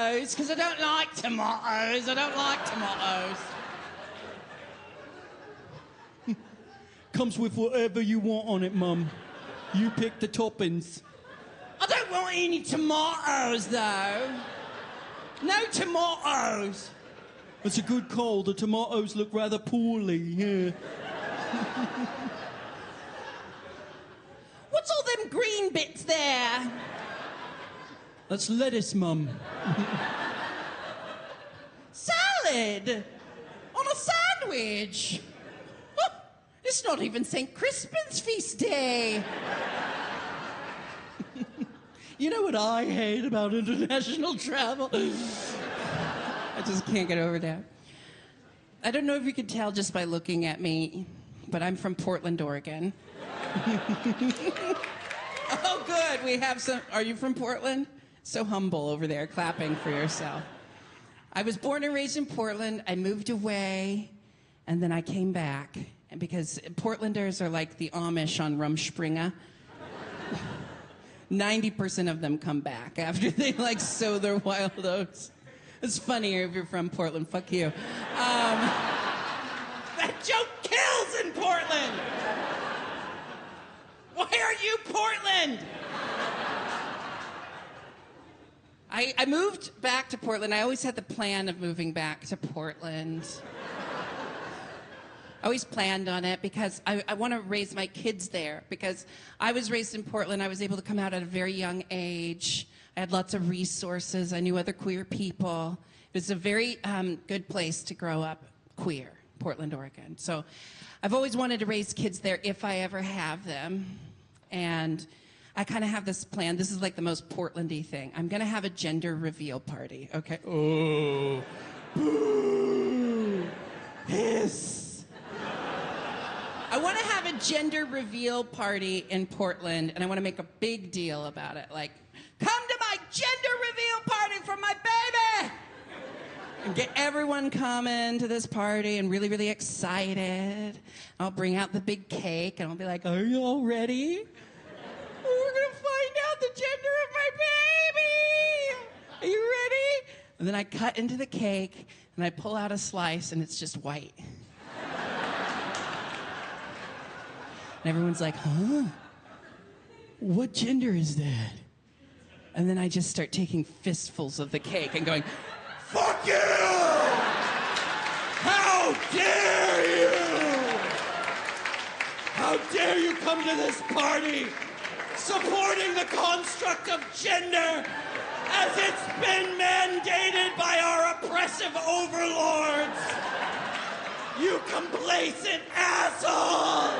tomatoes, because I don't like tomatoes. I don't like tomatoes. Comes with whatever you want on it, Mum. You pick the toppings. I don't want any tomatoes, though. No tomatoes. It's a good call. The tomatoes look rather poorly, yeah. What's all them green bits there? That's lettuce, Mum. Salad? On a sandwich? Huh, it's not even St. Crispin's feast day. You know what I hate about international travel? I just can't get over that. I don't know if you could tell just by looking at me, but I'm from Portland, Oregon. Oh, good. We have some. Are you from Portland? So humble over there, clapping for yourself. I was born and raised in Portland. I moved away, and then I came back. And because Portlanders are like the Amish on Rumspringa. 90% of them come back after they like sow their wild oats. It's funnier if you're from Portland. Fuck you. That joke kills in Portland. Why are you Portland? I moved back to Portland. I always had the plan of moving back to Portland. I always planned on it because I want to raise my kids there. Because I was raised in Portland, I was able to come out at a very young age. I had lots of resources. I knew other queer people. It was a very good place to grow up queer, Portland, Oregon. So I've always wanted to raise kids there if I ever have them. And I kind of have this plan. This is like the most Portland-y thing. I'm going to have a gender reveal party, okay? Oh. Boo. Hiss. I want to have a gender reveal party in Portland, and I want to make a big deal about it. Like, come to my gender reveal party for my baby! And get everyone coming to this party and really, really excited. I'll bring out the big cake, and I'll be like, are you all ready? We're going to find out the gender of my baby! Are you ready? And then I cut into the cake, and I pull out a slice, and it's just white. And everyone's like, huh? What gender is that? And then I just start taking fistfuls of the cake and going, fuck you! How dare you! How dare you come to this party supporting the construct of gender as it's been mandated by our oppressive overlords? You complacent asshole!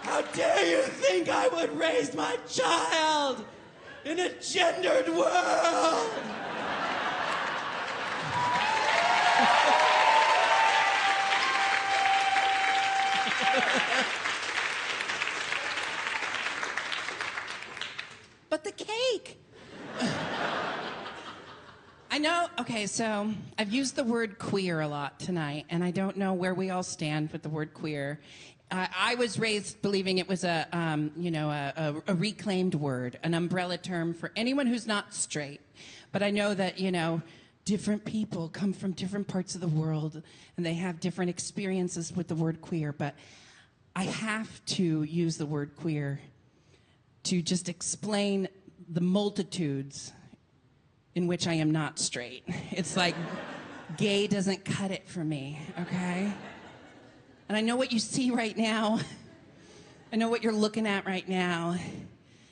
How dare you think I would raise my child in a gendered world? But the cake. I know, okay, so I've used the word queer a lot tonight, and I don't know where we all stand with the word queer. I was raised believing it was a reclaimed word, an umbrella term for anyone who's not straight. But I know that, different people come from different parts of the world, and they have different experiences with the word queer. But I have to use the word queer to just explain the multitudes in which I am not straight. It's like gay doesn't cut it for me, okay? And I know what you see right now. I know what you're looking at right now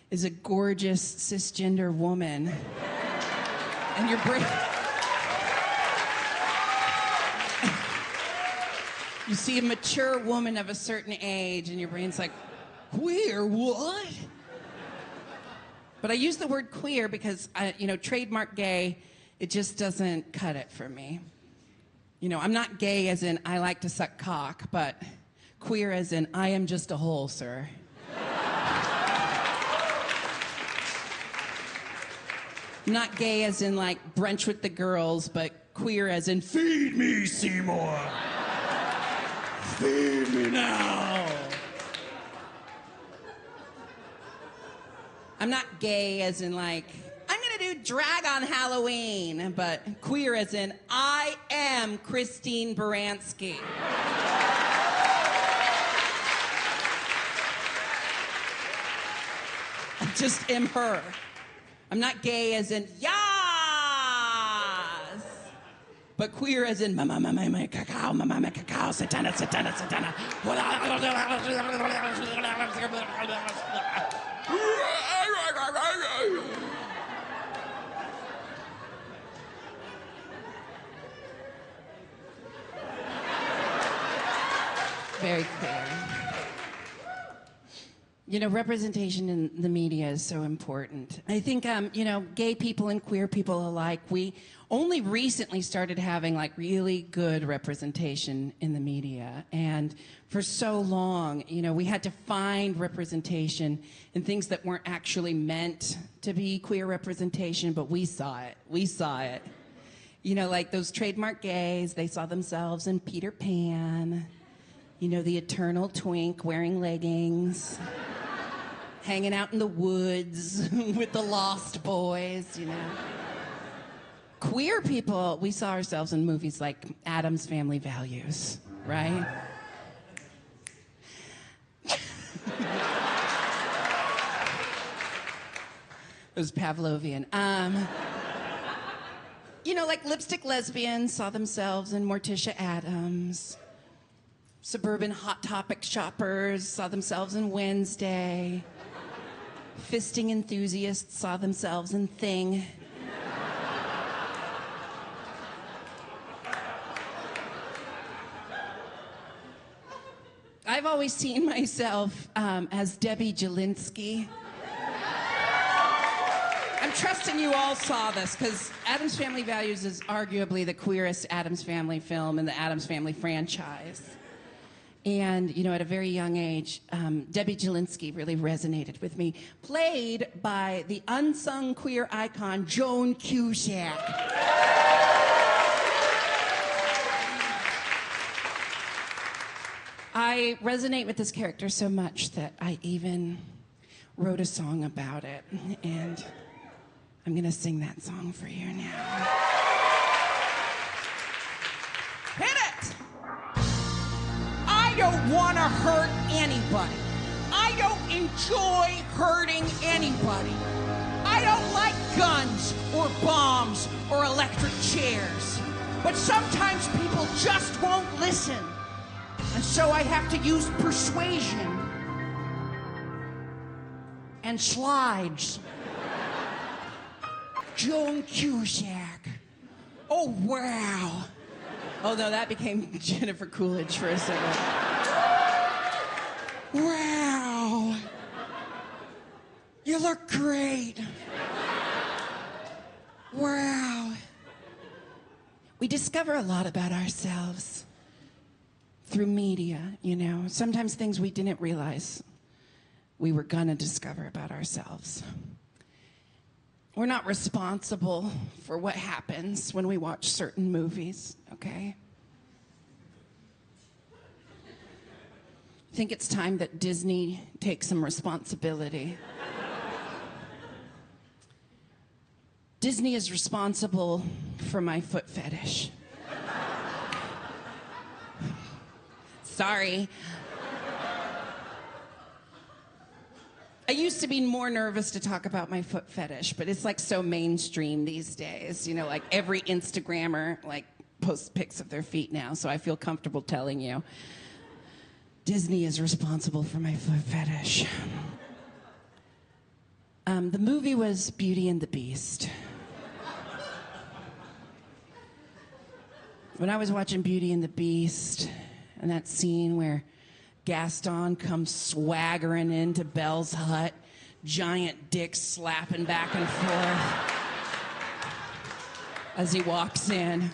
is a gorgeous cisgender woman. And your brain... You see a mature woman of a certain age, and your brain's like, queer, what? But I use the word queer because, trademark gay, it just doesn't cut it for me. I'm not gay as in I like to suck cock, but queer as in I am just a hole, sir. I'm not gay as in like brunch with the girls, but queer as in feed me, Seymour. Feed me now. I'm not gay as in like, I'm gonna do good drag on Halloween, but queer as in I am Christine Baranski. I just am her. I'm not gay as in yas, but queer as in mama cacao, satana, satana, satana. Very clear. You know, representation in the media is so important. I think, gay people and queer people alike, we only recently started having like really good representation in the media. And for so long, we had to find representation in things that weren't actually meant to be queer representation, but we saw it. We saw it. Like those trademark gays, they saw themselves in Peter Pan. The eternal twink wearing leggings. Hanging out in the woods with the Lost Boys, Queer people, we saw ourselves in movies like Addams Family Values, right? It was Pavlovian. Like lipstick lesbians saw themselves in Morticia Addams. Suburban Hot Topic shoppers saw themselves in Wednesday. Fisting enthusiasts saw themselves in Thing. I've always seen myself as Debbie Jelinski. I'm trusting you all saw this, because Addams Family Values is arguably the queerest Addams Family film in the Addams Family franchise. And, at a very young age, Debbie Jelinski really resonated with me. Played by the unsung queer icon, Joan Cusack. I resonate with this character so much that I even wrote a song about it. And I'm going to sing that song for you now. Hit it! I don't want to hurt anybody. I don't enjoy hurting anybody. I don't like guns or bombs or electric chairs. But sometimes people just won't listen. And so I have to use persuasion and slides. Joan Cusack. Oh, wow. Oh, no, that became Jennifer Coolidge for a second. Wow. You look great. Wow. We discover a lot about ourselves through media, Sometimes things we didn't realize we were gonna discover about ourselves. We're not responsible for what happens when we watch certain movies, okay? I think it's time that Disney takes some responsibility. Disney is responsible for my foot fetish. Sorry. I used to be more nervous to talk about my foot fetish, but it's like so mainstream these days. Like every Instagrammer posts pics of their feet now, so I feel comfortable telling you. Disney is responsible for my foot fetish. The movie was Beauty and the Beast. When I was watching Beauty and the Beast, and that scene where Gaston comes swaggering into Belle's hut, giant dick slapping back and forth as he walks in.